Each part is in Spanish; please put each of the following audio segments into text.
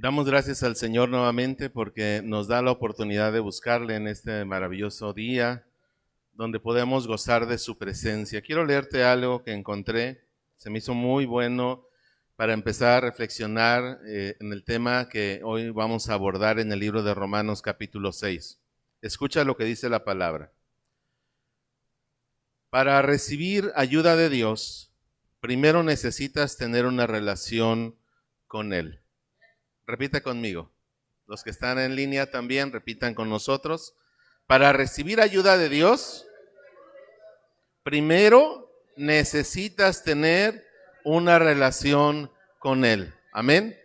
Damos gracias al Señor nuevamente porque nos da la oportunidad de buscarle en este maravilloso día donde podemos gozar de su presencia. Quiero leerte algo que encontré, se me hizo muy bueno para empezar a reflexionar en el tema que hoy vamos a abordar en el libro de Romanos capítulo 6. Escucha lo que dice la palabra. Para recibir ayuda de Dios, primero necesitas tener una relación con Él. Repita conmigo. Los que están en línea también repitan con nosotros. Para recibir ayuda de Dios, primero necesitas tener una relación con Él. Amén.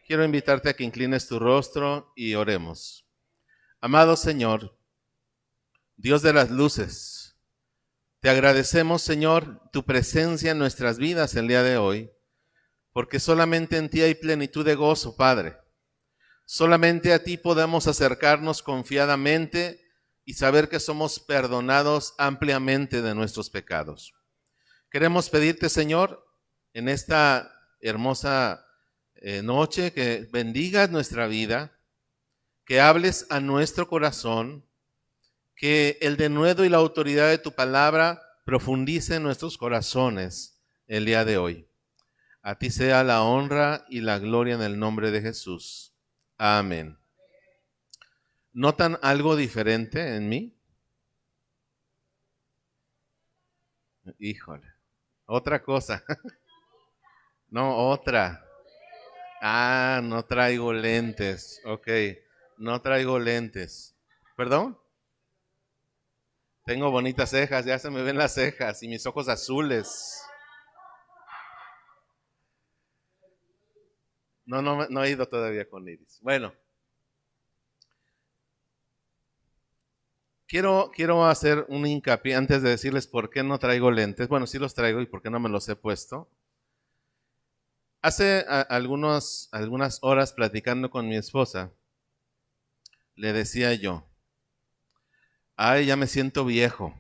Quiero invitarte a que inclines tu rostro y oremos. Amado Señor, Dios de las luces, te agradecemos, Señor, tu presencia en nuestras vidas el día de hoy, porque solamente en ti hay plenitud de gozo, Padre. Solamente a ti podemos acercarnos confiadamente y saber que somos perdonados ampliamente de nuestros pecados. Queremos pedirte, Señor, en esta hermosa noche, que bendigas nuestra vida, que hables a nuestro corazón, que el denuedo y la autoridad de tu palabra profundice en nuestros corazones el día de hoy. A ti sea la honra y la gloria en el nombre de Jesús. Amén. ¿Notan algo diferente en mí? Híjole. Otra cosa. No, otra. Ah, no traigo lentes. Ok, no traigo lentes. ¿Perdón? Tengo bonitas cejas, ya se me ven las cejas y mis ojos azules. No he ido todavía con Iris. Bueno. Quiero hacer un hincapié antes de decirles por qué no traigo lentes. Bueno, sí los traigo y por qué no me los he puesto. Hace algunas horas platicando con mi esposa, le decía yo, ay, ya me siento viejo.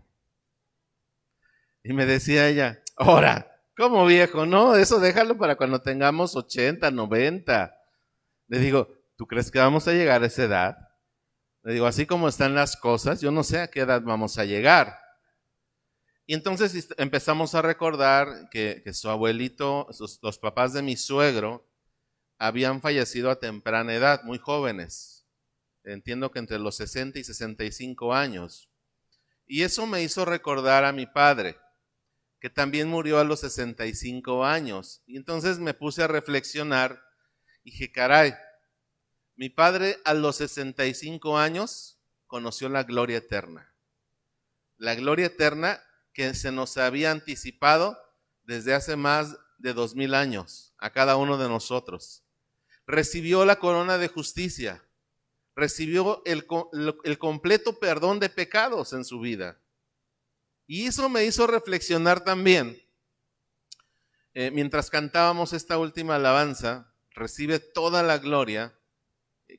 Y me decía ella, ahora, ¿cómo viejo? No, eso déjalo para cuando tengamos 80, 90. Le digo, ¿tú crees que vamos a llegar a esa edad? Le digo, así como están las cosas, yo no sé a qué edad vamos a llegar. Y entonces empezamos a recordar que su abuelito, los papás de mi suegro, habían fallecido a temprana edad, muy jóvenes. Entiendo que entre los 60 y 65 años. Y eso me hizo recordar a mi padre, que también murió a los 65 años. Y entonces me puse a reflexionar y dije, caray, mi padre a los 65 años conoció la gloria eterna. La gloria eterna que se nos había anticipado desde hace más de 2000 años a cada uno de nosotros. Recibió la corona de justicia, recibió el completo perdón de pecados en su vida. Y eso me hizo reflexionar también. Mientras cantábamos esta última alabanza, recibe toda la gloria,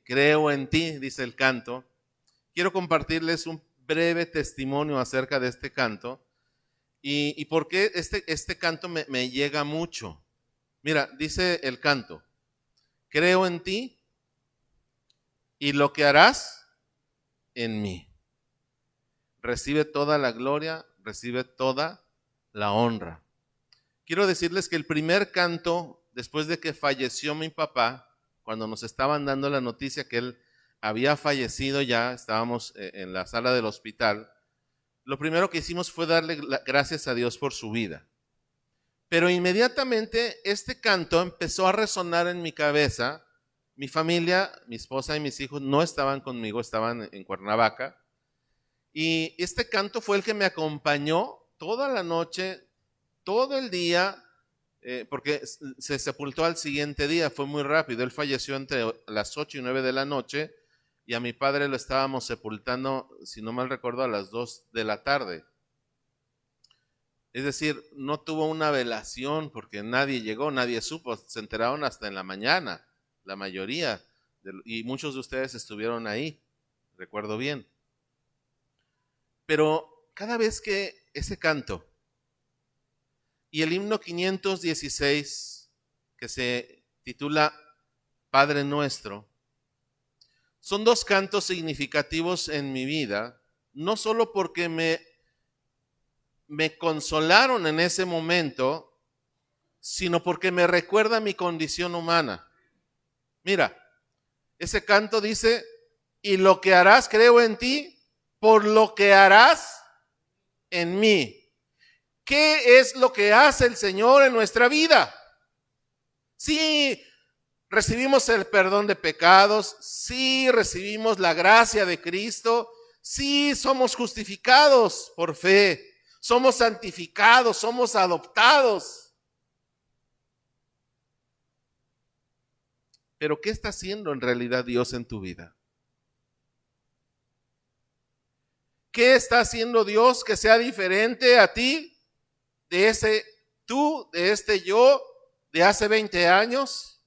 creo en ti, dice el canto. Quiero compartirles un breve testimonio acerca de este canto y por qué este canto me llega mucho. Mira, dice el canto, creo en ti y lo que harás en mí. Recibe toda la gloria, recibe toda la honra. Quiero decirles que el primer canto, después de que falleció mi papá, cuando nos estaban dando la noticia que él había fallecido ya, estábamos en la sala del hospital, lo primero que hicimos fue darle gracias a Dios por su vida. Pero inmediatamente este canto empezó a resonar en mi cabeza. Mi familia, mi esposa y mis hijos no estaban conmigo, estaban en Cuernavaca. Y este canto fue el que me acompañó toda la noche, todo el día, porque se sepultó al siguiente día, fue muy rápido. Él falleció entre las 8 y 9 de la noche y a mi padre lo estábamos sepultando, si no mal recuerdo, a las 2 de la tarde. Es decir, no tuvo una velación porque nadie llegó, nadie supo, se enteraron hasta en la mañana, la mayoría, y muchos de ustedes estuvieron ahí, recuerdo bien. Pero cada vez que ese canto y el himno 516, que se titula Padre Nuestro, son dos cantos significativos en mi vida, no solo porque me consolaron en ese momento, sino porque me recuerda mi condición humana. Mira, ese canto dice, y lo que harás, creo en ti, por lo que harás en mí. ¿Qué es lo que hace el Señor en nuestra vida? Sí, recibimos el perdón de pecados, sí recibimos la gracia de Cristo, sí somos justificados por fe, somos santificados, somos adoptados. Pero ¿qué está haciendo en realidad Dios en tu vida? ¿Qué está haciendo Dios que sea diferente a ti, de ese tú, de este yo, de hace 20 años,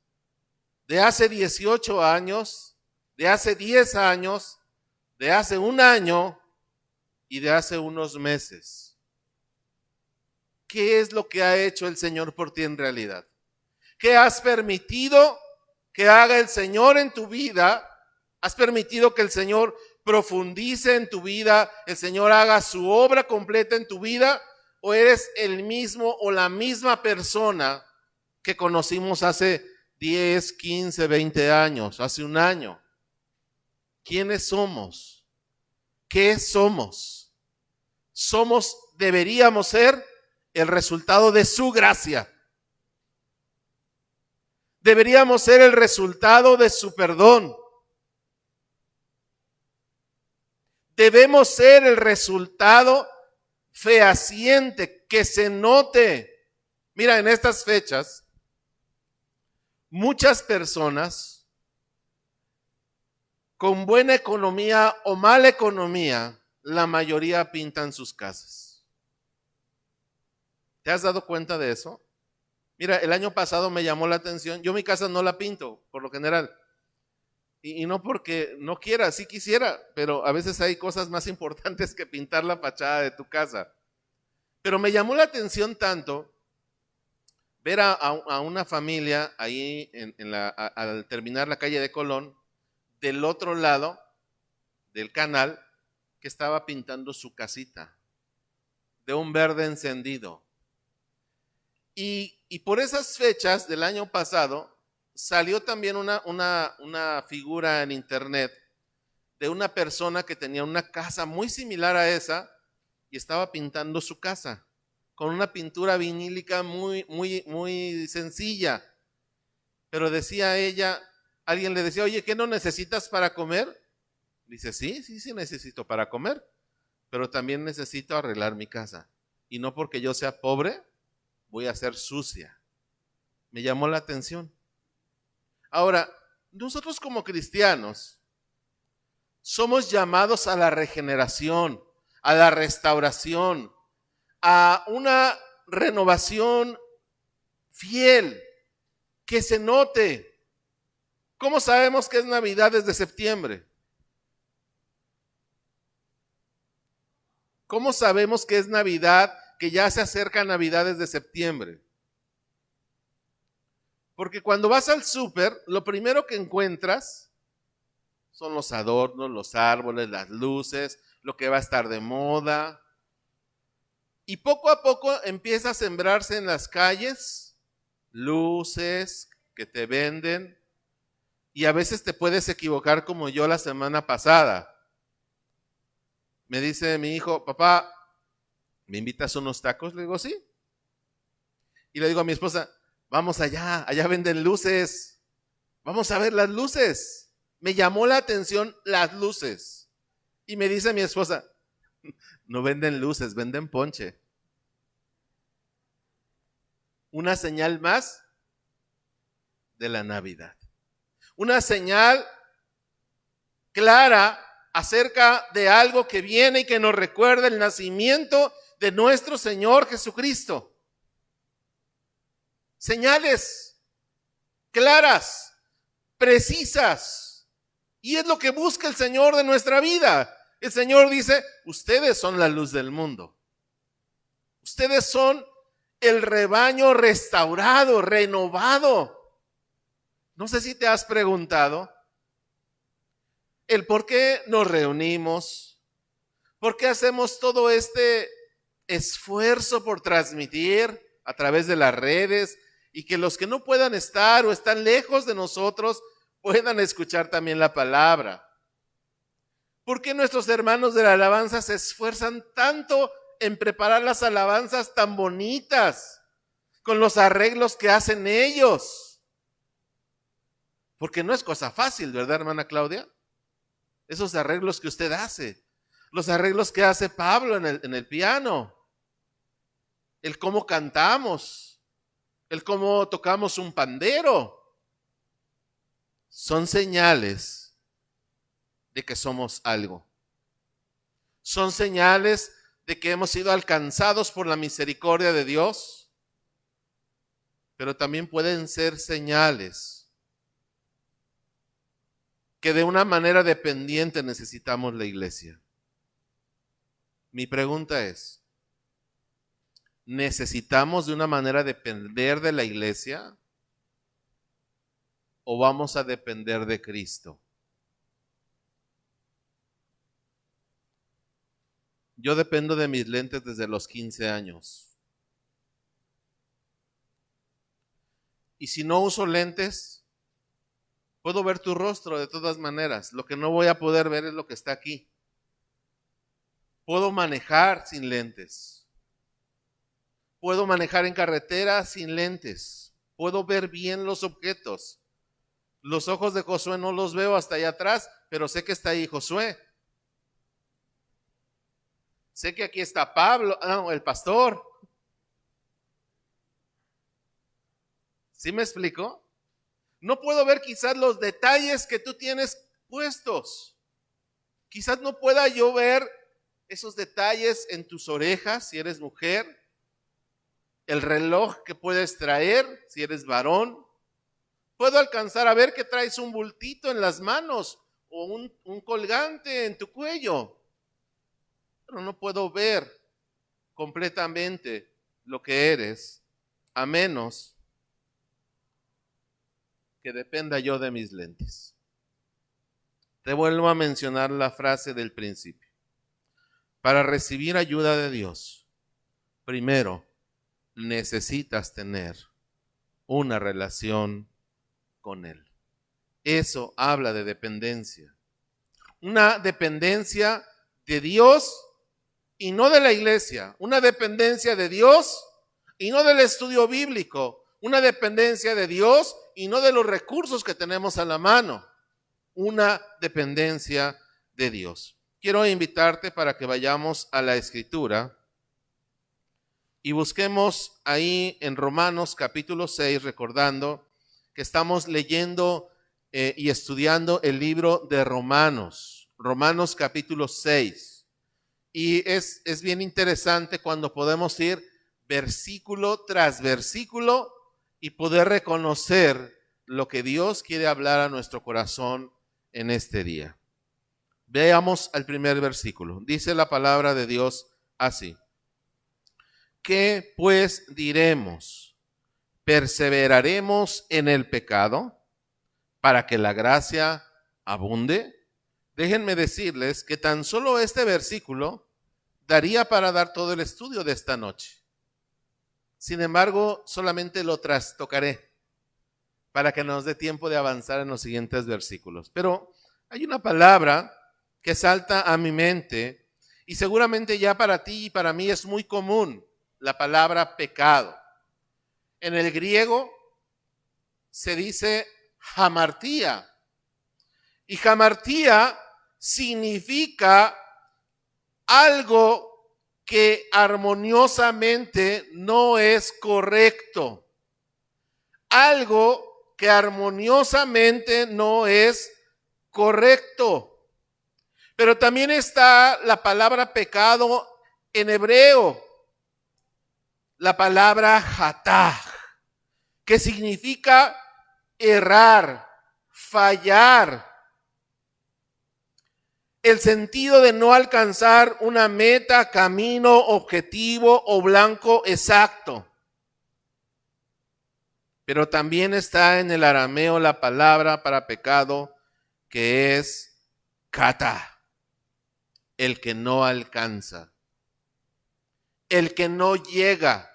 de hace 18 años, de hace 10 años, de hace un año y de hace unos meses? ¿Qué es lo que ha hecho el Señor por ti en realidad? ¿Qué has permitido que haga el Señor en tu vida? ¿Has permitido que el Señor profundice en tu vida, el Señor haga su obra completa en tu vida? ¿O eres el mismo o la misma persona que conocimos hace 10, 15, 20 años, hace un año? ¿Quiénes somos? ¿Qué somos? Deberíamos ser el resultado de su gracia. Deberíamos ser el resultado de su perdón. Debemos ser el resultado fehaciente, que se note. Mira, en estas fechas, muchas personas con buena economía o mala economía, la mayoría pintan sus casas. ¿Te has dado cuenta de eso? Mira, el año pasado me llamó la atención. Yo mi casa no la pinto, por lo general. Y no porque no quiera, sí quisiera, pero a veces hay cosas más importantes que pintar la fachada de tu casa. Pero me llamó la atención tanto ver a una familia ahí al terminar la calle de Colón, del otro lado del canal, que estaba pintando su casita de un verde encendido. Y por esas fechas del año pasado salió también una figura en internet de una persona que tenía una casa muy similar a esa y estaba pintando su casa con una pintura vinílica muy sencilla. Pero decía ella, alguien le decía, oye, ¿qué no necesitas para comer? Dice, sí necesito para comer, pero también necesito arreglar mi casa. Y no porque yo sea pobre, voy a ser sucia. Me llamó la atención. Ahora, nosotros como cristianos somos llamados a la regeneración, a la restauración, a una renovación fiel, que se note. ¿Cómo sabemos que es Navidad desde septiembre? ¿Cómo sabemos que es Navidad, que ya se acerca Navidad desde septiembre? Porque cuando vas al súper, lo primero que encuentras son los adornos, los árboles, las luces, lo que va a estar de moda. Y poco a poco empieza a sembrarse en las calles luces que te venden. Y a veces te puedes equivocar, como yo la semana pasada. Me dice mi hijo, papá, ¿me invitas unos tacos? Le digo, sí. Y le digo a mi esposa, vamos allá venden luces. Vamos a ver las luces. Me llamó la atención las luces. Y me dice mi esposa, no venden luces, venden ponche. Una señal más de la Navidad. Una señal clara acerca de algo que viene y que nos recuerda el nacimiento de nuestro Señor Jesucristo. Señales claras, precisas. Y es lo que busca el Señor de nuestra vida. El Señor dice, ustedes son la luz del mundo. Ustedes son el rebaño restaurado, renovado. No sé si te has preguntado el por qué nos reunimos, por qué hacemos todo este esfuerzo por transmitir a través de las redes y que los que no puedan estar o están lejos de nosotros puedan escuchar también la palabra. ¿Por qué nuestros hermanos de la alabanza se esfuerzan tanto en preparar las alabanzas tan bonitas con los arreglos que hacen ellos? Porque no es cosa fácil, ¿verdad, hermana Claudia? Esos arreglos que usted hace, los arreglos que hace Pablo en el piano, el cómo cantamos, el cómo tocamos un pandero, son señales de que somos algo. Son señales de que hemos sido alcanzados por la misericordia de Dios, pero también pueden ser señales que de una manera dependiente necesitamos la iglesia. Mi pregunta es, ¿necesitamos de una manera depender de la iglesia o vamos a depender de Cristo? Yo dependo de mis lentes desde los 15 años. Y si no uso lentes, puedo ver tu rostro de todas maneras. Lo que no voy a poder ver es lo que está aquí. Puedo manejar sin lentes. Puedo manejar en carretera sin lentes. Puedo ver bien los objetos. Los ojos de Josué no los veo hasta allá atrás, pero sé que está ahí Josué. Sé que aquí está Pablo, el pastor. ¿Sí me explico? No puedo ver quizás los detalles que tú tienes puestos. Quizás no pueda yo ver esos detalles en tus orejas si eres mujer, el reloj que puedes traer si eres varón. Puedo alcanzar a ver que traes un bultito en las manos o un colgante en tu cuello, pero no puedo ver completamente lo que eres, a menos que dependa yo de mis lentes. Te vuelvo a mencionar la frase del principio. Para recibir ayuda de Dios, primero necesitas tener una relación con Él. Eso habla de dependencia. Una dependencia de Dios y no de la iglesia. Una dependencia de Dios y no del estudio bíblico. Una dependencia de Dios y no de los recursos que tenemos a la mano. Una dependencia de Dios. Quiero invitarte para que vayamos a la Escritura y busquemos ahí en Romanos capítulo 6, recordando que estamos leyendo y estudiando el libro de Romanos. Romanos capítulo 6. Y es bien interesante cuando podemos ir versículo tras versículo y poder reconocer lo que Dios quiere hablar a nuestro corazón en este día. Veamos al primer versículo. Dice la palabra de Dios así. ¿Qué pues diremos? ¿Perseveraremos en el pecado para que la gracia abunde? Déjenme decirles que tan solo este versículo daría para dar todo el estudio de esta noche. Sin embargo, solamente lo trastocaré para que nos dé tiempo de avanzar en los siguientes versículos. Pero hay una palabra que salta a mi mente y seguramente ya para ti y para mí es muy común, la palabra pecado. En el griego se dice hamartía y hamartía significa algo que armoniosamente no es correcto, algo que armoniosamente no es correcto. Pero también está la palabra pecado en hebreo, la palabra hatá, que significa errar, fallar. El sentido de no alcanzar una meta, camino, objetivo o blanco exacto. Pero también está en el arameo la palabra para pecado que es kata, el que no alcanza, el que no llega.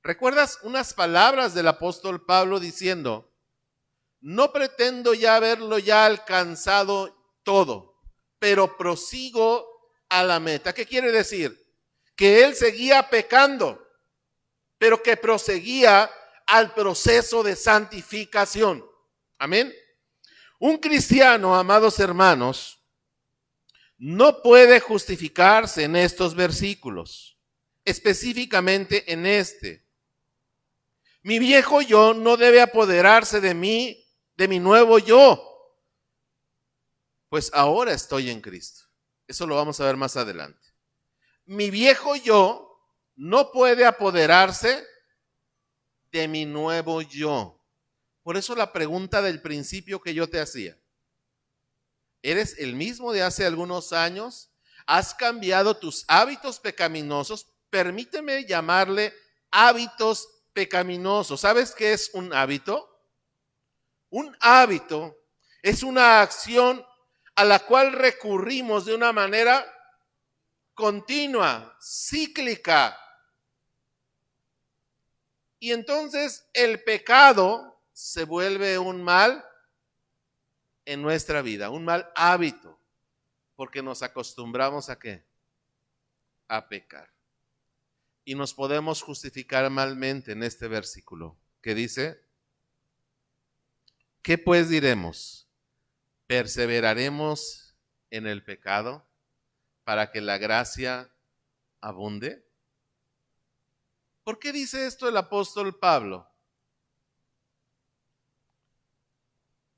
¿Recuerdas unas palabras del apóstol Pablo diciendo: no pretendo ya haberlo ya alcanzado todo, pero prosigo a la meta? ¿Qué quiere decir? Que él seguía pecando, pero que proseguía al proceso de santificación. Amén. Un cristiano, amados hermanos, no puede justificarse en estos versículos, específicamente en este. Mi viejo yo no debe apoderarse de mí, de mi nuevo yo, pues ahora estoy en Cristo. Eso lo vamos a ver más adelante. Mi viejo yo no puede apoderarse de mi nuevo yo. Por eso la pregunta del principio que yo te hacía: ¿eres el mismo de hace algunos años? ¿Has cambiado tus hábitos pecaminosos? Permíteme llamarle hábitos pecaminosos. ¿Sabes qué es un hábito? Un hábito es una acción a la cual recurrimos de una manera continua, cíclica. Y entonces el pecado se vuelve un mal en nuestra vida, un mal hábito, porque nos acostumbramos ¿a qué? A pecar. Y nos podemos justificar malmente en este versículo que dice: ¿qué pues diremos? ¿Perseveraremos en el pecado para que la gracia abunde? ¿Por qué dice esto el apóstol Pablo?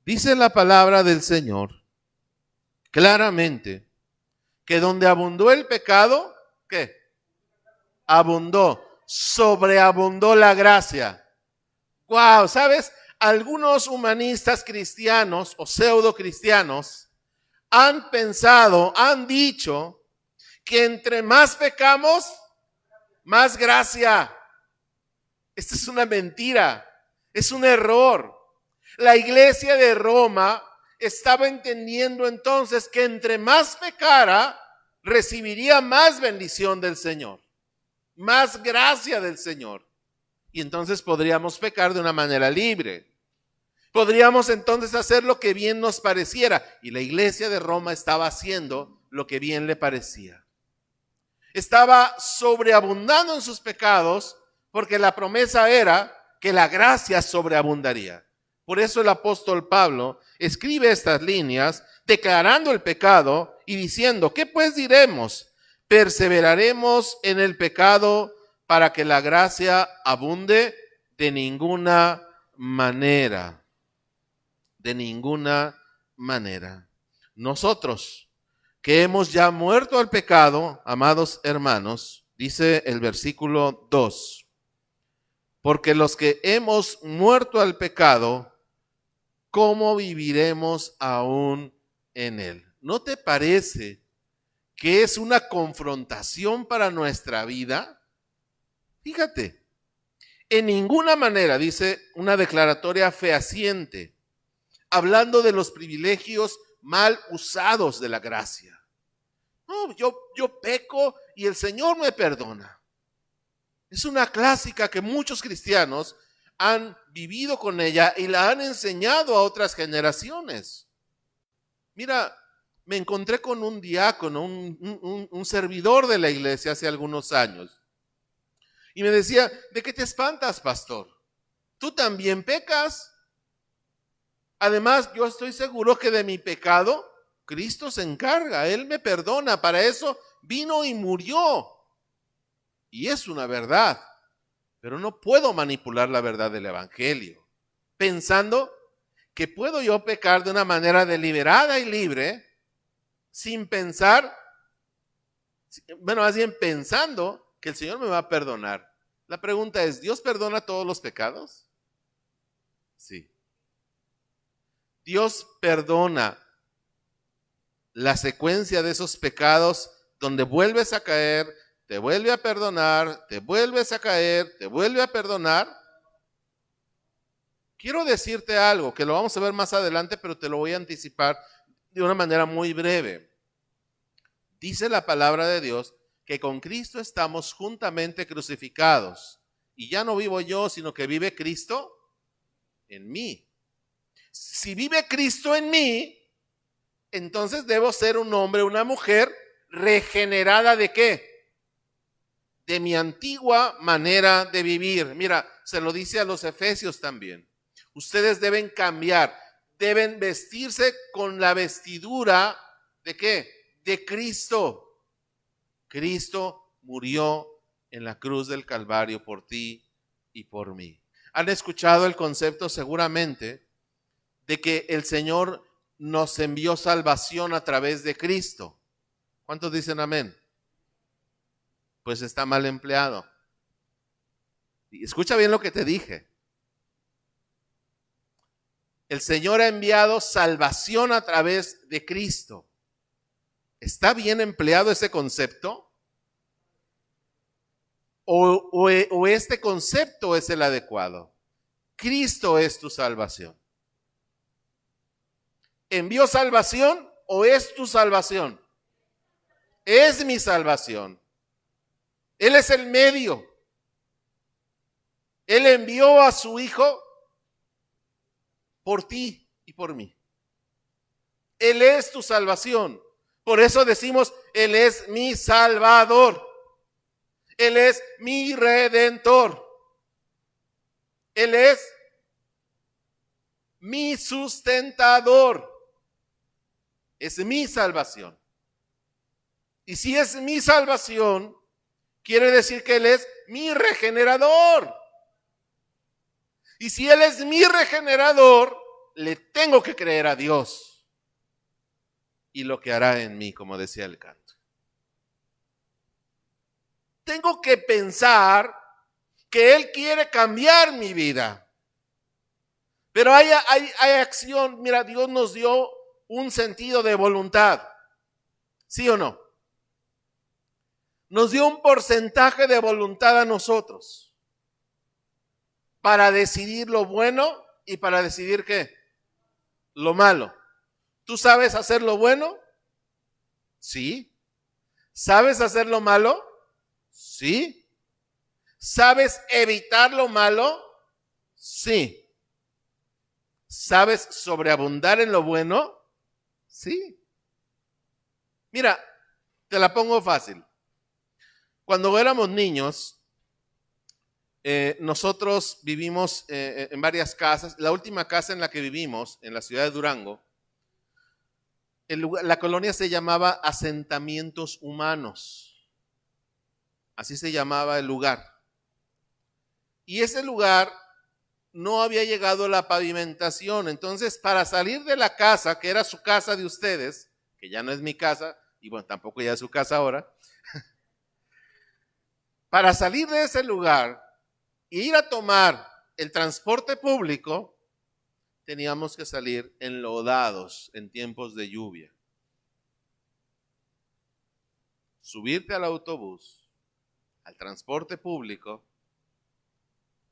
Dice la palabra del Señor claramente que donde abundó el pecado, ¿qué? Abundó, sobreabundó la gracia. Wow, ¿sabes? Algunos humanistas cristianos o pseudo cristianos han pensado, han dicho que entre más pecamos, más gracia. Esta es una mentira, es un error. La iglesia de Roma estaba entendiendo entonces que entre más pecara, recibiría más bendición del Señor, más gracia del Señor. Y entonces podríamos pecar de una manera libre. Podríamos entonces hacer lo que bien nos pareciera. Y la iglesia de Roma estaba haciendo lo que bien le parecía. Estaba sobreabundando en sus pecados porque la promesa era que la gracia sobreabundaría. Por eso el apóstol Pablo escribe estas líneas declarando el pecado y diciendo: ¿qué pues diremos? ¿Perseveraremos en el pecado para que la gracia abunde? De ninguna manera. De ninguna manera. Nosotros que hemos ya muerto al pecado, amados hermanos, dice el versículo 2, porque los que hemos muerto al pecado, ¿cómo viviremos aún en él? ¿No te parece que es una confrontación para nuestra vida? Fíjate, en ninguna manera, dice una declaratoria fehaciente, hablando de los privilegios mal usados de la gracia. No, yo peco y el Señor me perdona. Es una clásica que muchos cristianos han vivido con ella y la han enseñado a otras generaciones. Mira, me encontré con un diácono, un servidor de la iglesia hace algunos años. Y me decía: ¿de qué te espantas, pastor? ¿Tú también pecas? Además, yo estoy seguro que de mi pecado Cristo se encarga, Él me perdona, para eso vino y murió. Y es una verdad, pero no puedo manipular la verdad del evangelio, pensando que puedo yo pecar de una manera deliberada y libre, sin pensar, bueno, más bien pensando que el Señor me va a perdonar. La pregunta es: ¿Dios perdona todos los pecados? Sí. Dios perdona la secuencia de esos pecados donde vuelves a caer, te vuelve a perdonar, te vuelves a caer, te vuelve a perdonar. quiero decirte algo que lo vamos a ver más adelante, pero te lo voy a anticipar de una manera muy breve. Dice la palabra de Dios que con Cristo estamos juntamente crucificados. Y ya no vivo yo, sino que vive Cristo en mí. Si vive Cristo en mí, entonces debo ser un hombre, una mujer regenerada ¿de qué? De mi antigua manera de vivir. Mira, se lo dice a los efesios también. Ustedes deben cambiar, deben vestirse con la vestidura ¿de qué? De Cristo. Cristo murió en la cruz del Calvario por ti y por mí. Han escuchado el concepto seguramente de que el Señor nos envió salvación a través de Cristo. ¿Cuántos dicen amén? Pues está mal empleado. Y escucha bien lo que te dije. El Señor ha enviado salvación a través de Cristo. ¿Está bien empleado ese concepto? ¿O este concepto es el adecuado? Cristo es tu salvación. ¿Envió salvación o es tu salvación? Es mi salvación. Él es el medio. Él envió a su Hijo por ti y por mí. Él es tu salvación. Por eso decimos, Él es mi Salvador. Él es mi Redentor. Él es mi sustentador. Es mi salvación. Y si es mi salvación, quiere decir que Él es mi regenerador. Y si Él es mi regenerador, le tengo que creer a Dios y lo que hará en mí, como decía el canto. Tengo que pensar que Él quiere cambiar mi vida. Pero hay acción. Mira, Dios nos dio un sentido de voluntad. ¿Sí o no? Nos dio un porcentaje de voluntad a nosotros para decidir lo bueno y para decidir ¿qué? Lo malo. ¿Tú sabes hacer lo bueno? Sí. ¿Sabes hacer lo malo? Sí. ¿Sabes evitar lo malo? Sí. ¿Sabes sobreabundar en lo bueno? Sí. Mira, te la pongo fácil. Cuando éramos niños, nosotros vivimos en varias casas. La última casa en la que vivimos, en la ciudad de Durango, la colonia se llamaba Asentamientos Humanos. Así se llamaba el lugar. Y ese lugar no había llegado la pavimentación. Entonces, para salir de la casa, que era su casa de ustedes, que ya no es mi casa, y bueno, tampoco ya es su casa ahora, para salir de ese lugar e ir a tomar el transporte público, teníamos que salir enlodados en tiempos de lluvia. Subirte al autobús, al transporte público,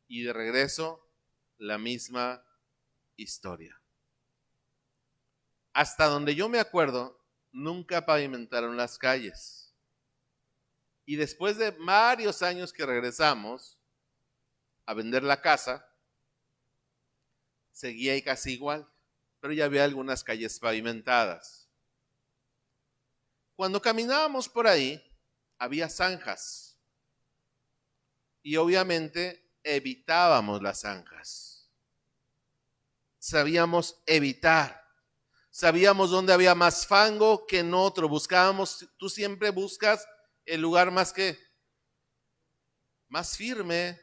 y de regreso la misma historia. Hasta donde yo me acuerdo, nunca pavimentaron las calles. Y después de varios años que regresamos a vender la casa, seguía ahí casi igual, pero ya había algunas calles pavimentadas. Cuando caminábamos por ahí, había zanjas. Y obviamente evitábamos las zanjas. Sabíamos evitar. Sabíamos dónde había más fango que en otro. Buscábamos, tú siempre buscas el lugar más firme.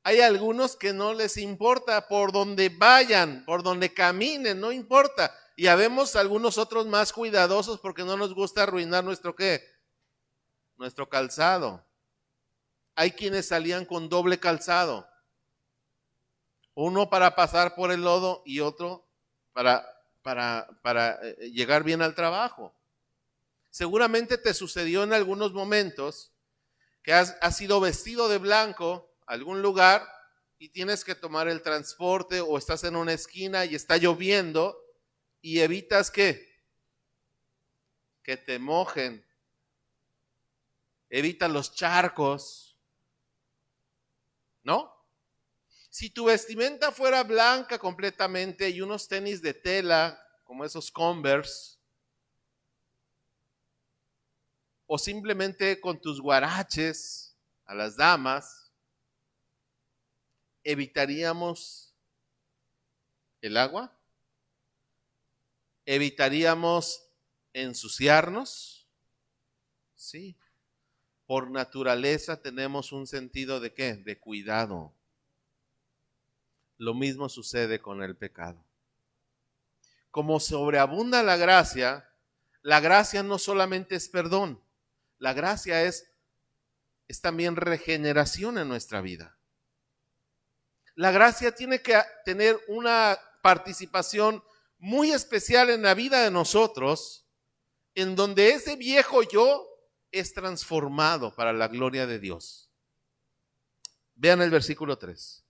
Hay algunos que no les importa por donde vayan, por donde caminen, no importa. Y habemos algunos otros más cuidadosos porque no nos gusta arruinar nuestro ¿qué? Nuestro calzado. Hay quienes salían con doble calzado. Uno para pasar por el lodo y otro para llegar bien al trabajo. Seguramente te sucedió en algunos momentos que has sido vestido de blanco a algún lugar y tienes que tomar el transporte o estás en una esquina y está lloviendo y evitas que te mojen, evita los charcos, ¿no? Si tu vestimenta fuera blanca completamente y unos tenis de tela, como esos Converse, o simplemente con tus guaraches a las damas, ¿evitaríamos el agua? ¿Evitaríamos ensuciarnos? Sí. Por naturaleza tenemos un sentido ¿de qué? De cuidado. Lo mismo sucede con el pecado. Como sobreabunda la gracia no solamente es perdón, la gracia es también regeneración en nuestra vida. La gracia tiene que tener una participación muy especial en la vida de nosotros, en donde ese viejo yo es transformado para la gloria de Dios. Vean el versículo 3.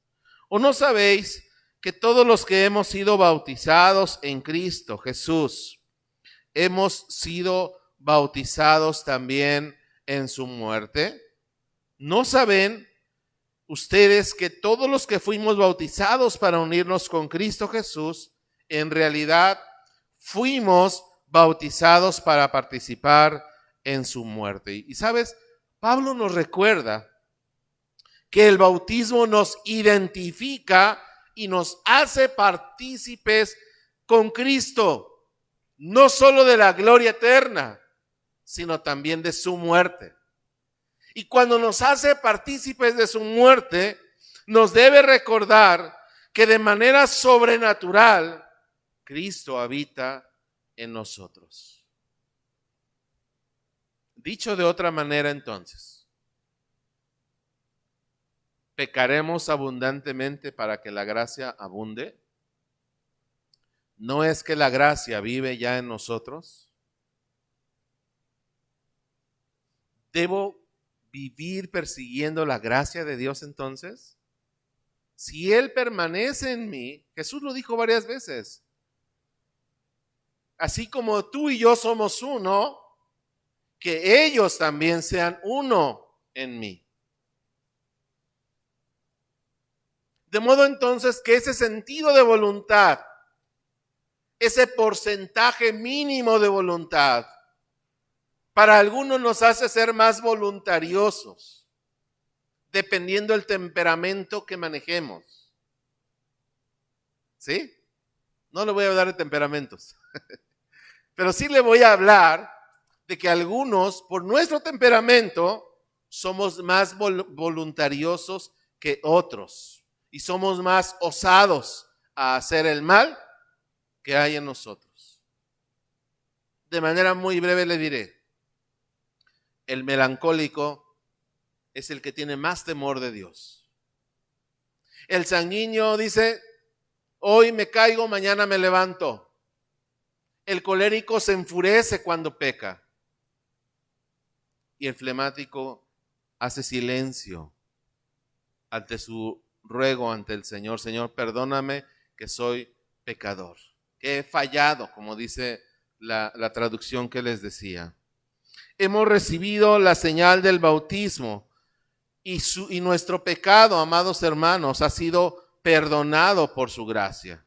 ¿O no sabéis que todos los que hemos sido bautizados en Cristo Jesús, hemos sido bautizados también en su muerte? ¿No saben ustedes que todos los que fuimos bautizados para unirnos con Cristo Jesús, en realidad fuimos bautizados para participar en su muerte? Y sabes, Pablo nos recuerda que el bautismo nos identifica y nos hace partícipes con Cristo, no solo de la gloria eterna, sino también de su muerte. Y cuando nos hace partícipes de su muerte, nos debe recordar que de manera sobrenatural Cristo habita en nosotros. Dicho de otra manera, entonces, ¿pecaremos abundantemente para que la gracia abunde? ¿No es que la gracia vive ya en nosotros? ¿Debo vivir persiguiendo la gracia de Dios entonces? Si Él permanece en mí, Jesús lo dijo varias veces, así como tú y yo somos uno, que ellos también sean uno en mí. De modo entonces que ese sentido de voluntad, ese porcentaje mínimo de voluntad, para algunos nos hace ser más voluntariosos, dependiendo del temperamento que manejemos. ¿Sí? No le voy a hablar de temperamentos, pero sí le voy a hablar de que algunos, por nuestro temperamento, somos más voluntariosos que otros y somos más osados a hacer el mal que hay en nosotros. De manera muy breve le diré, el melancólico es el que tiene más temor de Dios. El sanguíneo dice, hoy me caigo, mañana me levanto. El colérico se enfurece cuando peca. Y el flemático hace silencio ante su ruego ante el Señor. Señor, perdóname que soy pecador, que he fallado, como dice la traducción que les decía. Hemos recibido la señal del bautismo y nuestro pecado, amados hermanos, ha sido perdonado por su gracia.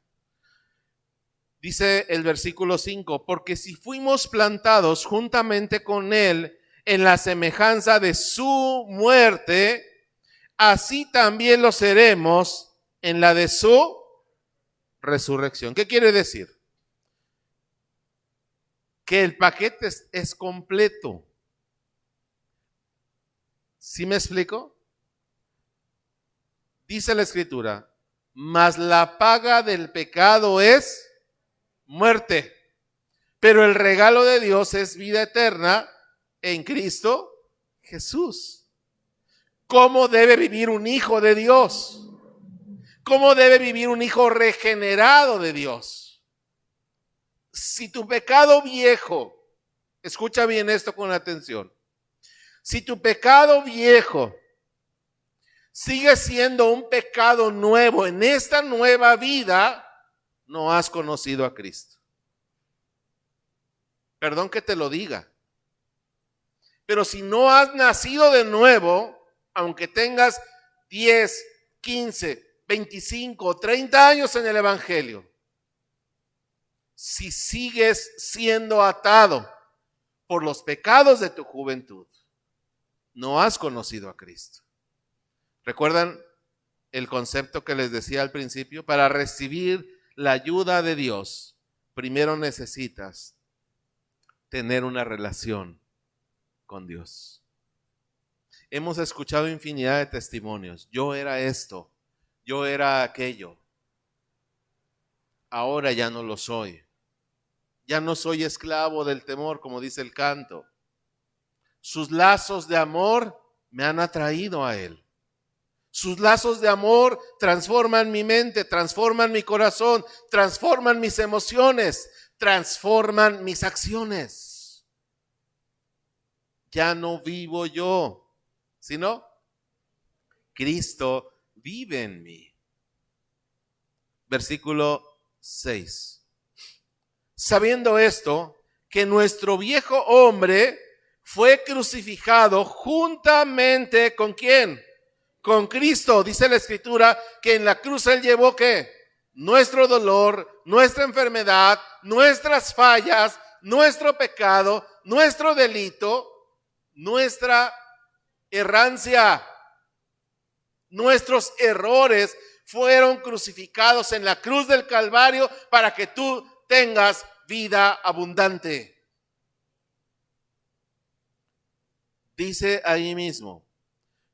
Dice el versículo 5, porque si fuimos plantados juntamente con Él en la semejanza de su muerte, así también lo seremos en la de su resurrección. ¿Qué quiere decir? Que el paquete es completo. ¿Sí me explico? Dice la Escritura, mas la paga del pecado es muerte, pero el regalo de Dios es vida eterna en Cristo Jesús. ¿Cómo debe vivir un hijo de Dios? ¿Cómo debe vivir un hijo regenerado de Dios? Si tu pecado viejo, escucha bien esto con atención, si tu pecado viejo sigue siendo un pecado nuevo, en esta nueva vida no has conocido a Cristo. Perdón que te lo diga. Pero si no has nacido de nuevo, aunque tengas 10, 15, 25, 30 años en el Evangelio, si sigues siendo atado por los pecados de tu juventud, no has conocido a Cristo. ¿Recuerdan el concepto que les decía al principio? Para recibir la ayuda de Dios, primero necesitas tener una relación con Dios. Hemos escuchado infinidad de testimonios. Yo era esto, yo era aquello. Ahora ya no lo soy. Ya no soy esclavo del temor, como dice el canto. Sus lazos de amor me han atraído a Él. Sus lazos de amor transforman mi mente, transforman mi corazón, transforman mis emociones, transforman mis acciones. Ya no vivo yo, sino Cristo vive en mí. Versículo 6. Sabiendo esto, que nuestro viejo hombre fue crucificado juntamente ¿con quién? Con Cristo. Dice la Escritura que en la cruz Él llevó ¿qué? Nuestro dolor, nuestra enfermedad, nuestras fallas, nuestro pecado, nuestro delito, nuestra errancia, nuestros errores fueron crucificados en la cruz del Calvario para que tú tengas vida abundante. Dice ahí mismo,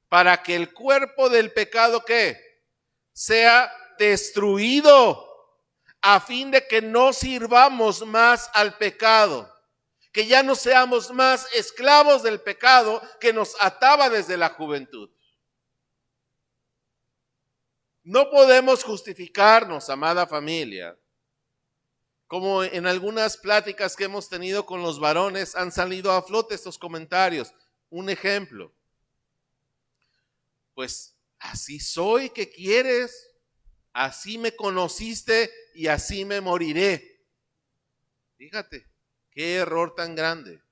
para que el cuerpo del pecado ¿qué? Sea destruido, a fin de que no sirvamos más al pecado, que ya no seamos más esclavos del pecado que nos ataba desde la juventud. No podemos justificarnos, amada familia, como en algunas pláticas que hemos tenido con los varones han salido a flote estos comentarios. Un ejemplo, pues así soy, ¿qué quieres? Así me conociste y así me moriré. Fíjate, qué error tan grande.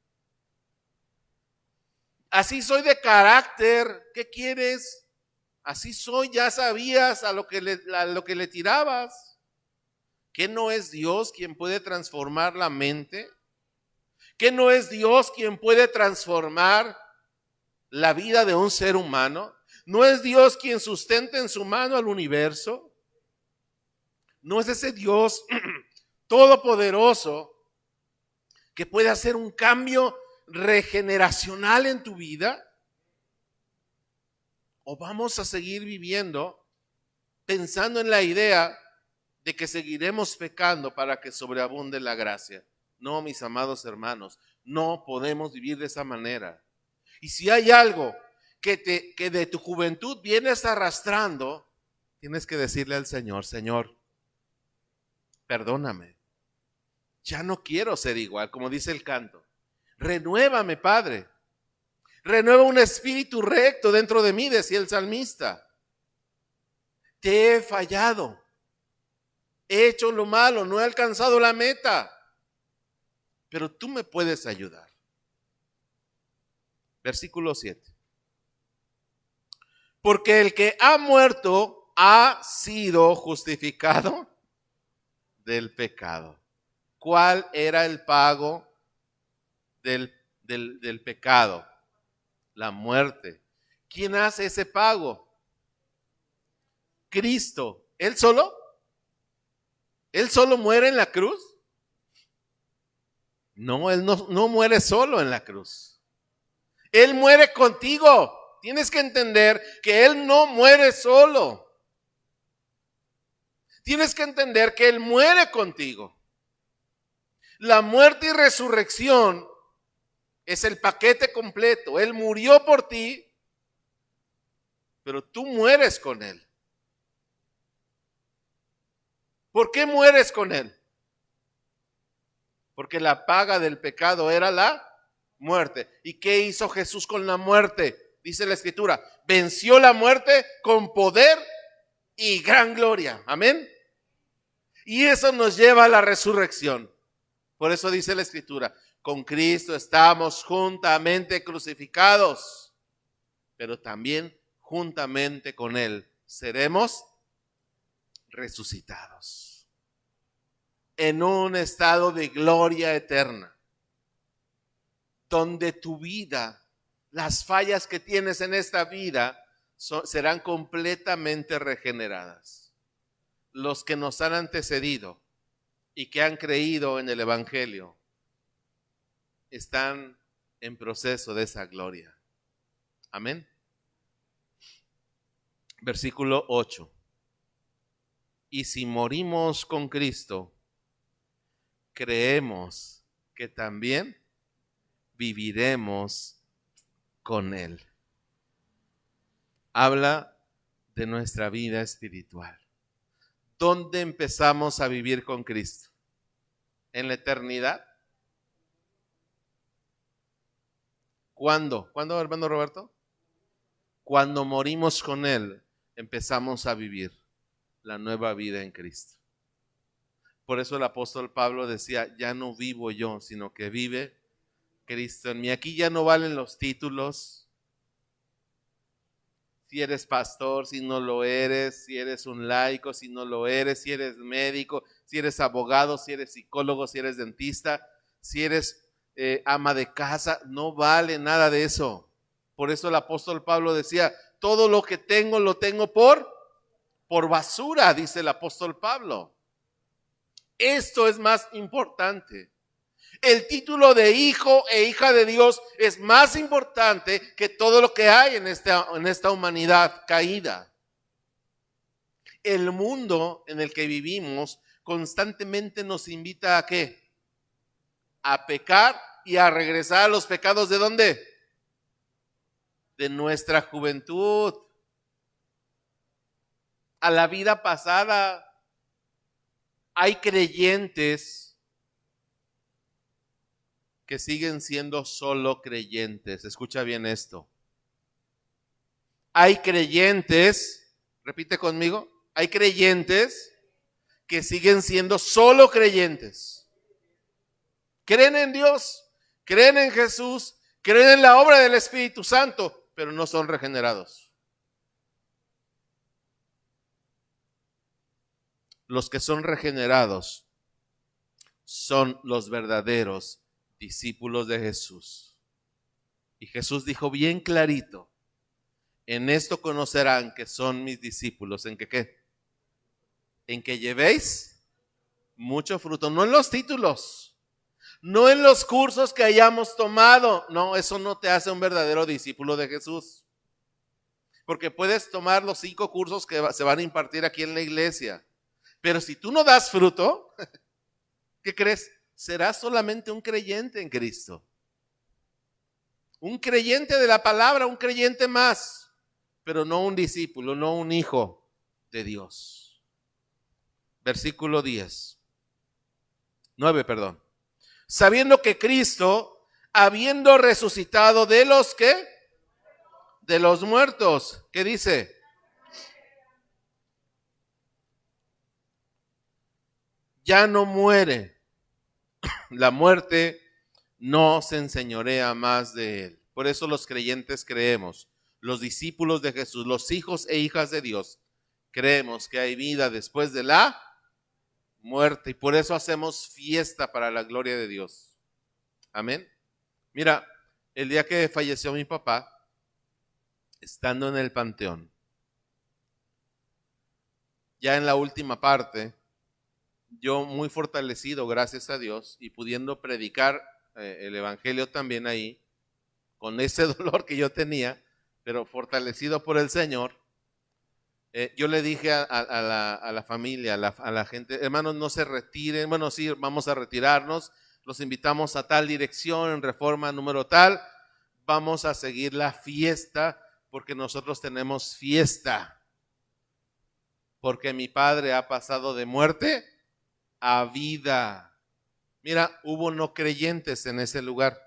Así soy de carácter, ¿qué quieres? Así soy, ya sabías a lo que le tirabas. ¿Qué no es Dios quien puede transformar la mente? ¿Qué no es Dios quien puede transformar la vida de un ser humano? ¿No es Dios quien sustenta en su mano al universo? ¿No es ese Dios todopoderoso que puede hacer un cambio regeneracional en tu vida? ¿O vamos a seguir viviendo pensando en la idea de que seguiremos pecando para que sobreabunde la gracia? No, mis amados hermanos, no podemos vivir de esa manera. Y si hay algo que de tu juventud vienes arrastrando, tienes que decirle al Señor, Señor, perdóname. Ya no quiero ser igual, como dice el canto. Renuévame, Padre. Renueva un espíritu recto dentro de mí, decía el salmista. Te he fallado. He hecho lo malo, no he alcanzado la meta. Pero tú me puedes ayudar. Versículo 7. Porque el que ha muerto ha sido justificado del pecado. ¿Cuál era el pago del pecado? La muerte. ¿Quién hace ese pago? Cristo. ¿Él solo? ¿Él solo muere en la cruz? No, Él no muere solo en la cruz. Él muere contigo. Tienes que entender que Él no muere solo. Tienes que entender que Él muere contigo. La muerte y resurrección es el paquete completo. Él murió por ti, pero tú mueres con Él. ¿Por qué mueres con Él? Porque la paga del pecado era la muerte. ¿Y qué hizo Jesús con la muerte? dice la Escritura, venció la muerte con poder y gran gloria. Amén. Y eso nos lleva a la resurrección. Por eso dice la Escritura, con Cristo estamos juntamente crucificados, pero también juntamente con Él seremos resucitados en un estado de gloria eterna, donde tu vida, las fallas que tienes en esta vida serán completamente regeneradas. Los que nos han antecedido y que han creído en el Evangelio están en proceso de esa gloria. Amén. Versículo 8. Y si morimos con Cristo, creemos que también viviremos con Él. Habla de nuestra vida espiritual. ¿Dónde empezamos a vivir con Cristo? ¿En la eternidad? ¿Cuándo? ¿Cuándo, hermano Roberto? Cuando morimos con Él, empezamos a vivir la nueva vida en Cristo. Por eso el apóstol Pablo decía, ya no vivo yo, sino que vive Cristo en mí. Aquí ya no valen los títulos. Si eres pastor, si no lo eres, si eres un laico, si no lo eres, si eres médico, si eres abogado, si eres psicólogo, si eres dentista, si eres ama de casa, no vale nada de eso. Por eso el apóstol Pablo decía, todo lo que tengo lo tengo por basura, dice el apóstol Pablo. Esto es más importante. El título de hijo e hija de Dios es más importante que todo lo que hay en esta humanidad caída. El mundo en el que vivimos constantemente nos invita ¿a qué? A pecar y a regresar a los pecados ¿de dónde? De nuestra juventud, a la vida pasada. Hay creyentes que siguen siendo solo creyentes. Escucha bien esto. Hay creyentes, repite conmigo, hay creyentes que siguen siendo solo creyentes. Creen en Dios, creen en Jesús, creen en la obra del Espíritu Santo, pero no son regenerados. Los que son regenerados son los verdaderos discípulos de Jesús. Y Jesús dijo bien clarito, en esto conocerán que son mis discípulos. ¿En que qué? En que llevéis mucho fruto, no en los títulos, no en los cursos que hayamos tomado. No, eso no te hace un verdadero discípulo de Jesús. Porque puedes tomar los 5 cursos que se van a impartir aquí en la iglesia, pero si tú no das fruto, ¿qué crees? Serás solamente un creyente en Cristo. Un creyente de la palabra, un creyente más, pero no un discípulo, no un hijo de Dios. Versículo 9, perdón. Sabiendo que Cristo, habiendo resucitado de los ¿qué? De los muertos. ¿Qué dice? Ya no muere. La muerte no se enseñorea más de él. Por eso los creyentes creemos, los discípulos de Jesús, los hijos e hijas de Dios, creemos que hay vida después de la muerte y por eso hacemos fiesta para la gloria de Dios. Amén. Mira, el día que falleció mi papá, estando en el panteón, ya en la última parte, yo muy fortalecido, gracias a Dios, y pudiendo predicar el evangelio también ahí, con ese dolor que yo tenía, pero fortalecido por el Señor, yo le dije a la familia, a la gente, hermanos, no se retiren. Bueno, sí, vamos a retirarnos, los invitamos a tal dirección, en Reforma número tal, vamos a seguir la fiesta, porque nosotros tenemos fiesta, porque mi padre ha pasado de muerte a vida. Mira, hubo no creyentes en ese lugar.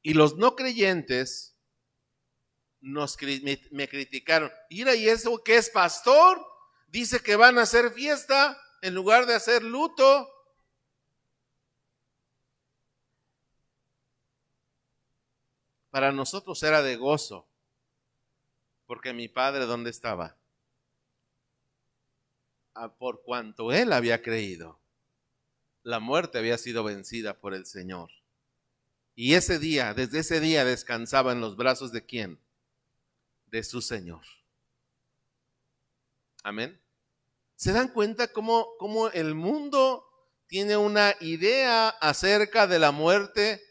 Y los no creyentes me criticaron. Mira, ¿y eso qué es, pastor? Dice que van a hacer fiesta en lugar de hacer luto. Para nosotros era de gozo, porque mi padre, ¿dónde estaba? Por cuanto él había creído, la muerte había sido vencida por el Señor. Y ese día, desde ese día, descansaba en los brazos ¿de quién? De su Señor. Amén. ¿Se dan cuenta cómo el mundo tiene una idea acerca de la muerte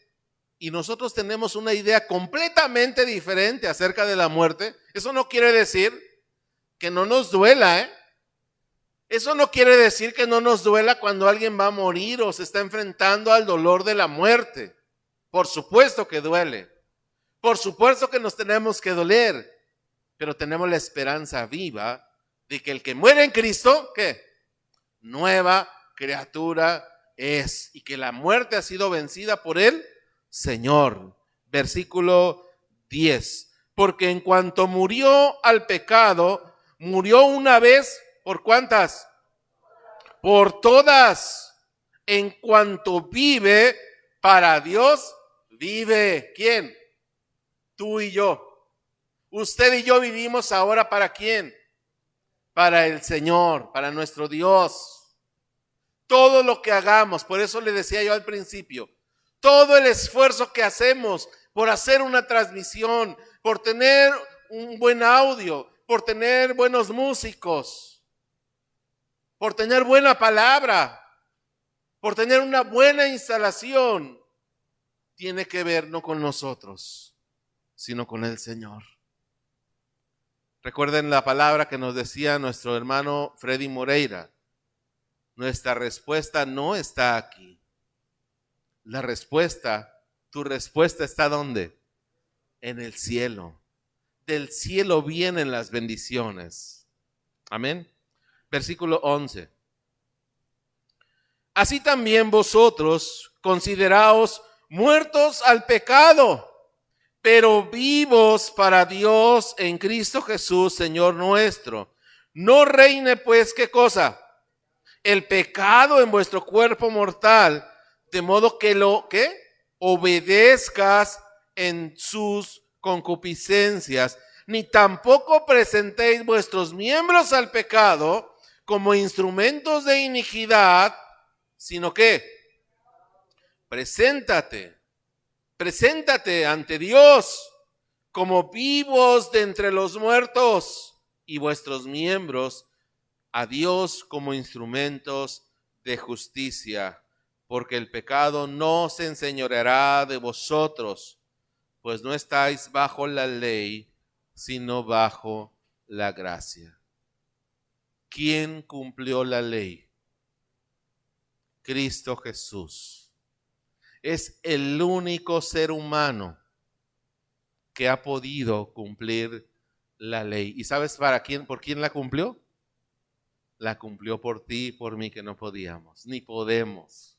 y nosotros tenemos una idea completamente diferente acerca de la muerte? Eso no quiere decir que no nos duela, ¿eh? Eso no quiere decir que no nos duela cuando alguien va a morir o se está enfrentando al dolor de la muerte. Por supuesto que duele. Por supuesto que nos tenemos que doler. Pero tenemos la esperanza viva de que el que muere en Cristo, ¿qué? Nueva criatura es. Y que la muerte ha sido vencida por el Señor. Versículo 10. Porque en cuanto murió al pecado, murió una vez, ¿por cuántas? Por todas. En cuanto vive, para Dios vive. ¿Quién? Tú y yo. Usted y yo vivimos ahora ¿para quién? Para el Señor, para nuestro Dios. Todo lo que hagamos, por eso le decía yo al principio, todo el esfuerzo que hacemos por hacer una transmisión, por tener un buen audio, por tener buenos músicos, por tener buena palabra, por tener una buena instalación, tiene que ver no con nosotros, sino con el Señor. Recuerden la palabra que nos decía nuestro hermano Freddy Moreira. Nuestra respuesta no está aquí. La respuesta, tu respuesta está ¿dónde? En el cielo. Del cielo vienen las bendiciones. Amén. Versículo 11. Así también vosotros consideraos muertos al pecado, pero vivos para Dios en Cristo Jesús, Señor nuestro. No reine pues, ¿qué cosa? El pecado en vuestro cuerpo mortal, de modo que ¿qué? Obedezcas en sus concupiscencias, ni tampoco presentéis vuestros miembros al pecado como instrumentos de iniquidad, sino que preséntate ante Dios como vivos de entre los muertos y vuestros miembros a Dios como instrumentos de justicia, porque el pecado no se enseñoreará de vosotros, pues no estáis bajo la ley, sino bajo la gracia. ¿Quién cumplió la ley? Cristo Jesús. Es el único ser humano que ha podido cumplir la ley. ¿Y sabes por quién la cumplió? La cumplió por ti y por mí, que no podíamos, ni podemos.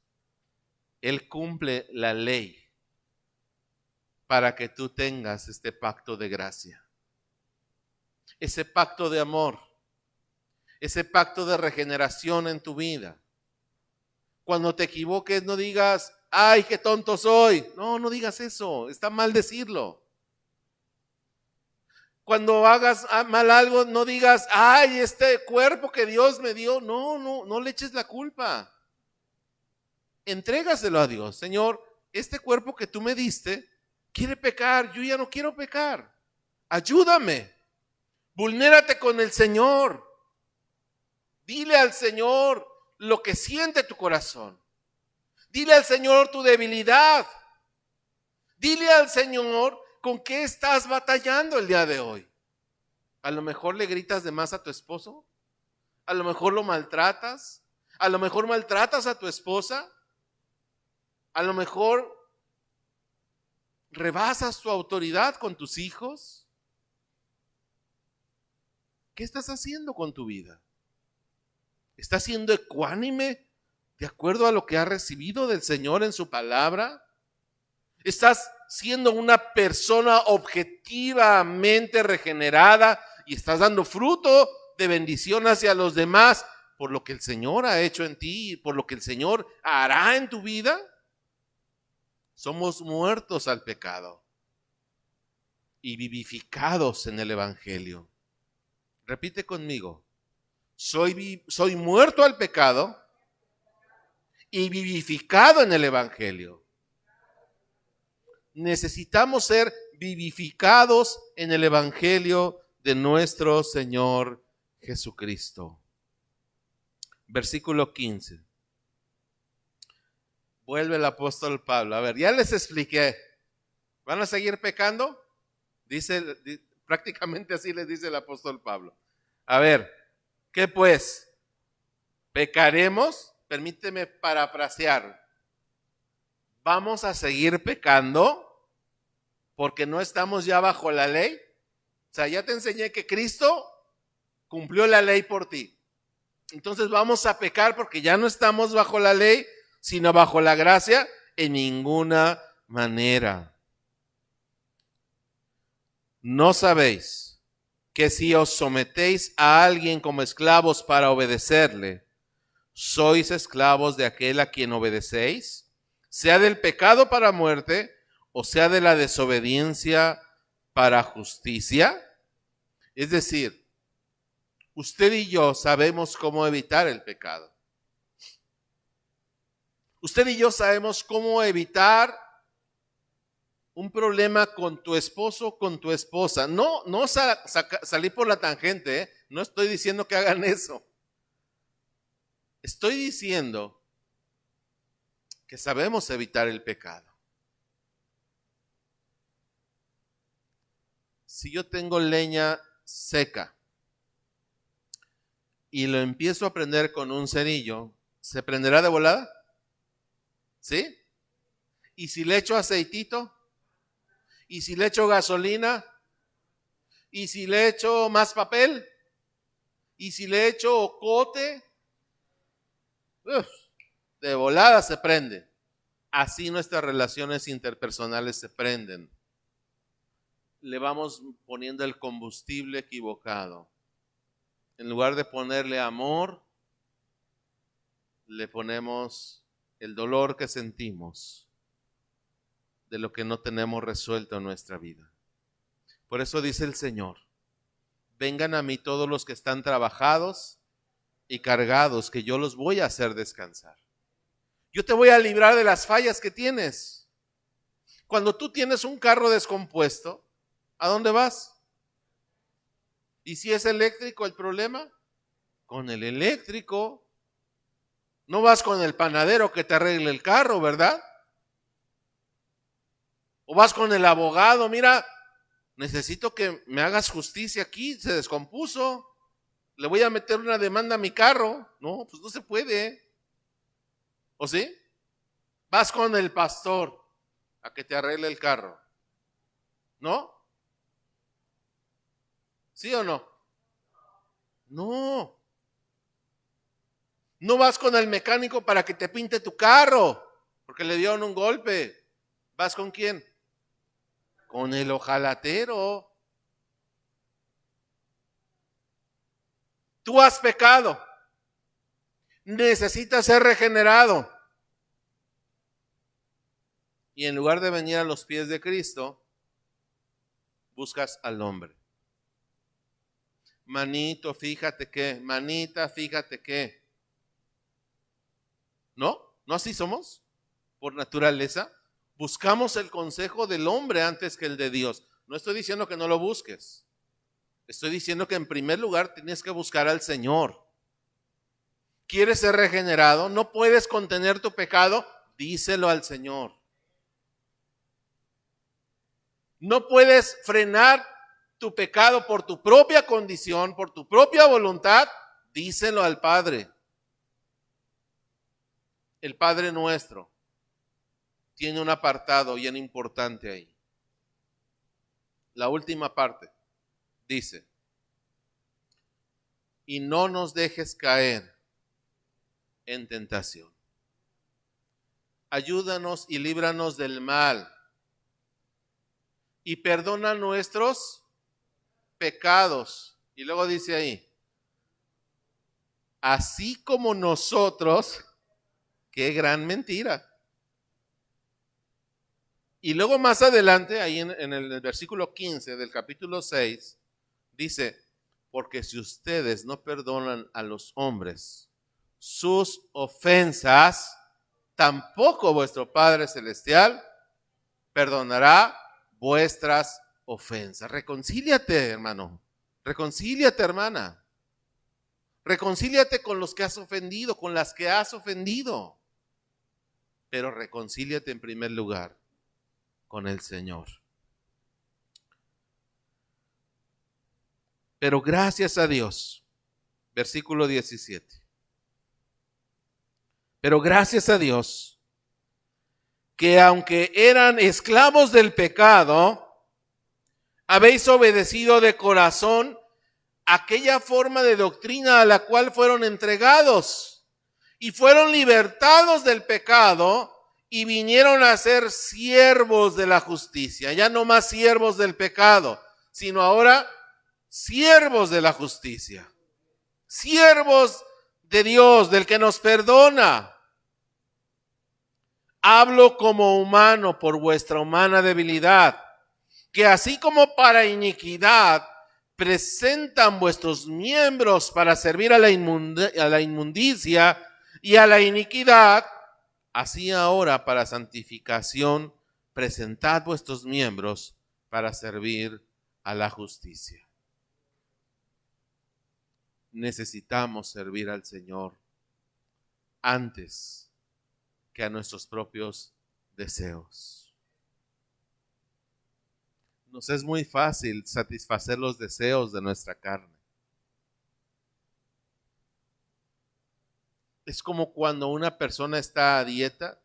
Él cumple la ley para que tú tengas este pacto de gracia, ese pacto de amor, ese pacto de regeneración en tu vida. Cuando te equivoques, no digas, ay, qué tonto soy. No, no digas eso, está mal decirlo. Cuando hagas mal algo, no digas, ay, este cuerpo que Dios me dio. No le eches la culpa. Entrégaselo a Dios. Señor, este cuerpo que tú me diste quiere pecar, yo ya no quiero pecar. Ayúdame. Vulnérate con el Señor. Dile al Señor lo que siente tu corazón. Dile al Señor tu debilidad. Dile al Señor con qué estás batallando el día de hoy. A lo mejor le gritas de más a tu esposo. A lo mejor lo maltratas. A lo mejor maltratas a tu esposa. A lo mejor rebasas tu autoridad con tus hijos. ¿Qué estás haciendo con tu vida? ¿Estás siendo ecuánime de acuerdo a lo que has recibido del Señor en su palabra? ¿Estás siendo una persona objetivamente regenerada y estás dando fruto de bendición hacia los demás por lo que el Señor ha hecho en ti, por lo que el Señor hará en tu vida. Somos muertos al pecado y vivificados en el Evangelio. Repite conmigo: soy muerto al pecado y vivificado en el Evangelio. Necesitamos ser vivificados en el Evangelio de nuestro Señor Jesucristo. Versículo 15. Vuelve el apóstol Pablo. A ver, ya les expliqué. ¿Van a seguir pecando? Prácticamente así les dice el apóstol Pablo. A ver, ¿qué pues? ¿Pecaremos? Permíteme parafrasear. ¿Vamos a seguir pecando porque no estamos ya bajo la ley? O sea, ya te enseñé que Cristo cumplió la ley por ti. Entonces vamos a pecar porque ya no estamos bajo la ley, sino bajo la gracia. En ninguna manera. ¿No sabéis que si os sometéis a alguien como esclavos para obedecerle, sois esclavos de aquel a quien obedecéis, sea del pecado para muerte o sea de la desobediencia para justicia? Es decir, usted y yo sabemos cómo evitar el pecado. Usted y yo sabemos cómo evitar un problema con tu esposo, con tu esposa. No salí por la tangente, ¿eh? No estoy diciendo que hagan eso. Estoy diciendo que sabemos evitar el pecado. Si yo tengo leña seca y lo empiezo a prender con un cerillo, ¿se prenderá de volada? ¿Sí? ¿Y si le echo aceitito? ¿Y si le echo gasolina? ¿Y si le echo más papel? ¿Y si le echo ocote? De volada se prende. Así nuestras relaciones interpersonales se prenden. Le vamos poniendo el combustible equivocado. En lugar de ponerle amor, le ponemos el dolor que sentimos de lo que no tenemos resuelto en nuestra vida. Por eso dice el Señor: vengan a mí todos los que están trabajados y cargados, que yo los voy a hacer descansar. Yo te voy a librar de las fallas que tienes. Cuando tú tienes un carro descompuesto, ¿a dónde vas? ¿Y si es eléctrico el problema? Con el eléctrico. No vas con el panadero que te arregle el carro, ¿verdad? O vas con el abogado: mira, necesito que me hagas justicia aquí, se descompuso, le voy a meter una demanda a mi carro. No, pues no se puede. ¿O sí? Vas con el pastor a que te arregle el carro, ¿no? ¿Sí o no? No. No vas con el mecánico para que te pinte tu carro, porque le dieron un golpe. ¿Vas con quién? Con el ojalatero. Tú has pecado. Necesitas ser regenerado. Y en lugar de venir a los pies de Cristo, buscas al hombre. Manito, fíjate que. Manita, fíjate que. ¿No? ¿No así somos? Por naturaleza. Buscamos el consejo del hombre antes que el de Dios. No estoy diciendo que no lo busques. Estoy diciendo que en primer lugar tienes que buscar al Señor. ¿Quieres ser regenerado? ¿No puedes contener tu pecado? Díselo al Señor. ¿No puedes frenar tu pecado por tu propia condición, por tu propia voluntad? Díselo al Padre. El Padre nuestro tiene un apartado bien importante ahí. La última parte dice: y no nos dejes caer en tentación. Ayúdanos y líbranos del mal. y perdona nuestros pecados. Y luego dice ahí, así como nosotros, qué gran mentira. Y luego más adelante, ahí en el versículo 15 del capítulo 6, dice, porque si ustedes no perdonan a los hombres sus ofensas, tampoco vuestro Padre Celestial perdonará vuestras ofensas. Reconcíliate, hermano. Reconcíliate, hermana. Reconcíliate con los que has ofendido, con las que has ofendido. Pero reconcíliate en primer lugar con el Señor. Pero gracias a Dios, versículo 17. Pero gracias a Dios, que aunque eran esclavos del pecado, habéis obedecido de corazón aquella forma de doctrina a la cual fueron entregados y fueron libertados del pecado y vinieron a ser siervos de la justicia. Ya no más siervos del pecado, sino ahora siervos de la justicia. Siervos de Dios, del que nos perdona. Hablo como humano por vuestra humana debilidad, que así como para iniquidad presentan vuestros miembros para servir a la inmundicia y a la iniquidad, así ahora para santificación presentad vuestros miembros para servir a la justicia. Necesitamos servir al Señor antes que a nuestros propios deseos. Nos es muy fácil satisfacer los deseos de nuestra carne. Es como cuando una persona está a dieta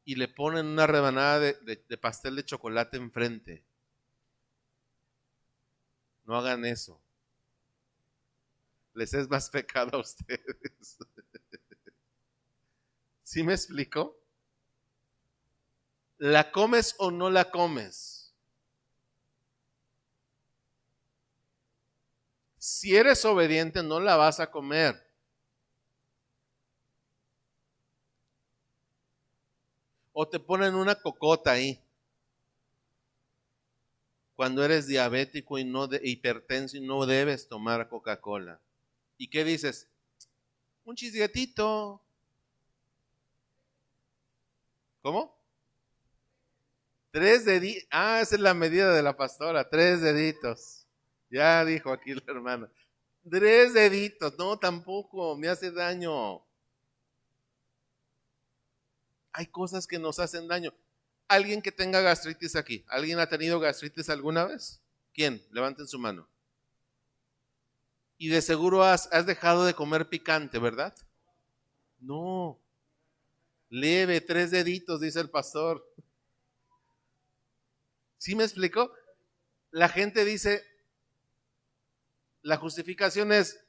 y le ponen una rebanada de pastel de chocolate enfrente. No hagan eso. Les es más pecado a ustedes. ¿Sí me explico? ¿La comes o no la comes? Si eres obediente, no la vas a comer. O te ponen una cocota ahí. Cuando eres diabético y hipertenso y no debes tomar Coca-Cola. ¿Y qué dices? Un chisguetito. ¿Cómo? 3 deditos. Ah, esa es la medida de la pastora. 3 deditos. Ya dijo aquí la hermana. 3 deditos. No, tampoco. Me hace daño. Hay cosas que nos hacen daño. ¿Alguien que tenga gastritis aquí? ¿Alguien ha tenido gastritis alguna vez? ¿Quién? Levanten su mano. Y de seguro has dejado de comer picante, ¿verdad? No. Leve, 3 deditos, dice el pastor. ¿Sí me explico? La gente dice, la justificación es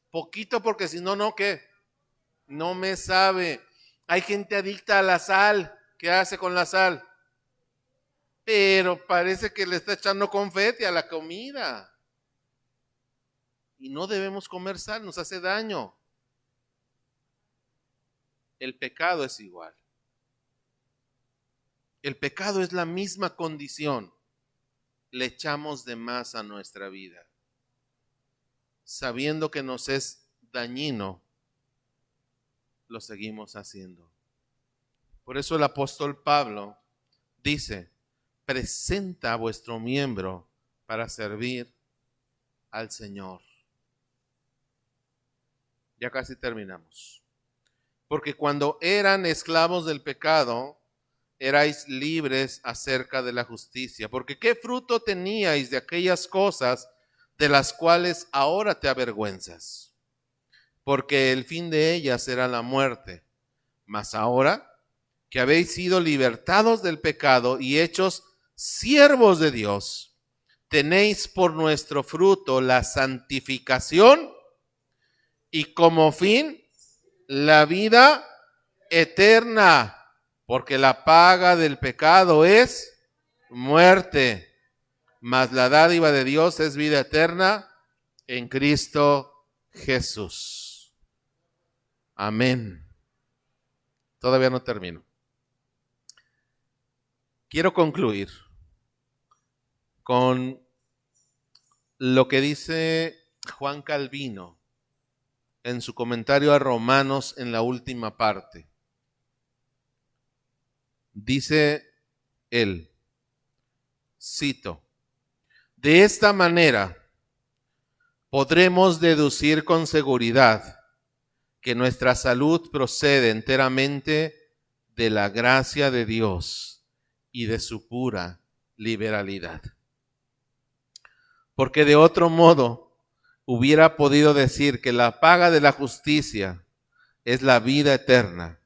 poquito porque si no, no, ¿qué? No me sabe. Hay gente adicta a la sal. ¿Qué hace con la sal? Pero parece que le está echando confeti a la comida. Y no debemos comer sal, nos hace daño. El pecado es igual. El pecado es la misma condición. Le echamos de más a nuestra vida, sabiendo que nos es dañino, lo seguimos haciendo. Por eso el apóstol Pablo dice, presenta vuestro miembro para servir al Señor. Ya casi terminamos. Porque cuando eran esclavos del pecado, erais libres acerca de la justicia. Porque ¿qué fruto teníais de aquellas cosas de las cuales ahora te avergüenzas? Porque el fin de ellas era la muerte. Mas ahora que habéis sido libertados del pecado y hechos siervos de Dios, tenéis por nuestro fruto la santificación y como fin la vida eterna, porque la paga del pecado es muerte, mas la dádiva de Dios es vida eterna en Cristo Jesús. Amén. Todavía no termino. Quiero concluir con lo que dice Juan Calvino en su comentario a Romanos en la última parte. Dice él, cito, de esta manera podremos deducir con seguridad que nuestra salud procede enteramente de la gracia de Dios y de su pura liberalidad. Porque de otro modo hubiera podido decir que la paga de la justicia es la vida eterna.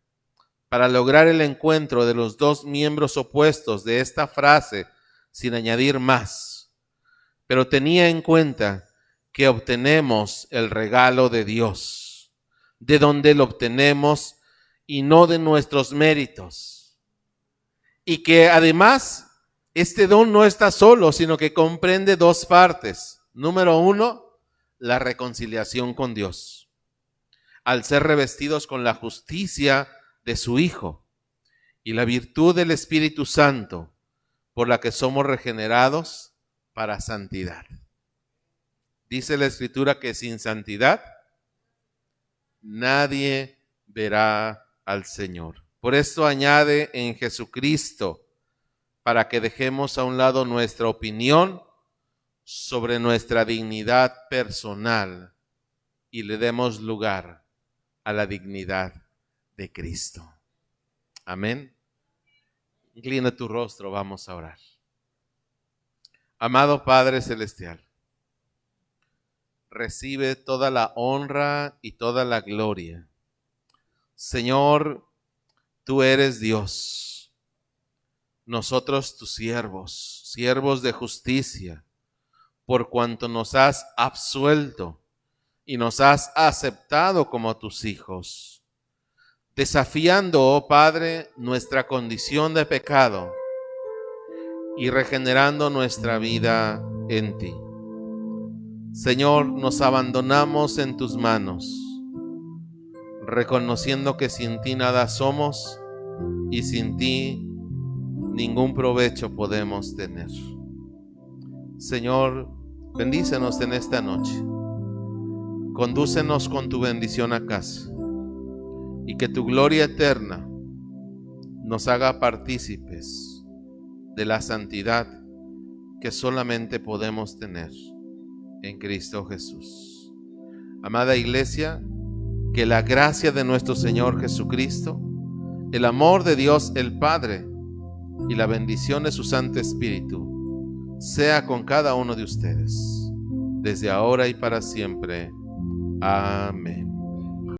Para lograr el encuentro de los dos miembros opuestos de esta frase sin añadir más, pero tenía en cuenta que obtenemos el regalo de Dios, de donde lo obtenemos y no de nuestros méritos, y que además este don no está solo, sino que comprende dos partes. Número uno, la reconciliación con Dios, al ser revestidos con la justicia de su Hijo y la virtud del Espíritu Santo, por la que somos regenerados para santidad. Dice la Escritura que sin santidad nadie verá al Señor. Por esto añade en Jesucristo, para que dejemos a un lado nuestra opinión sobre nuestra dignidad personal y le demos lugar a la dignidad de Cristo. Amén. Inclina tu rostro, vamos a orar. Amado Padre Celestial, recibe toda la honra y toda la gloria. Señor, tú eres Dios, nosotros tus siervos, siervos de justicia, por cuanto nos has absuelto y nos has aceptado como tus hijos, desafiando, oh Padre, nuestra condición de pecado y regenerando nuestra vida en ti. Señor, nos abandonamos en tus manos, reconociendo que sin ti nada somos y sin ti ningún provecho podemos tener. Señor, bendícenos en esta noche. Condúcenos con tu bendición a casa y que tu gloria eterna nos haga partícipes de la santidad que solamente podemos tener en Cristo Jesús. Amada Iglesia, que la gracia de nuestro Señor Jesucristo, el amor de Dios el Padre y la bendición de su Santo Espíritu sea con cada uno de ustedes, desde ahora y para siempre. Amén.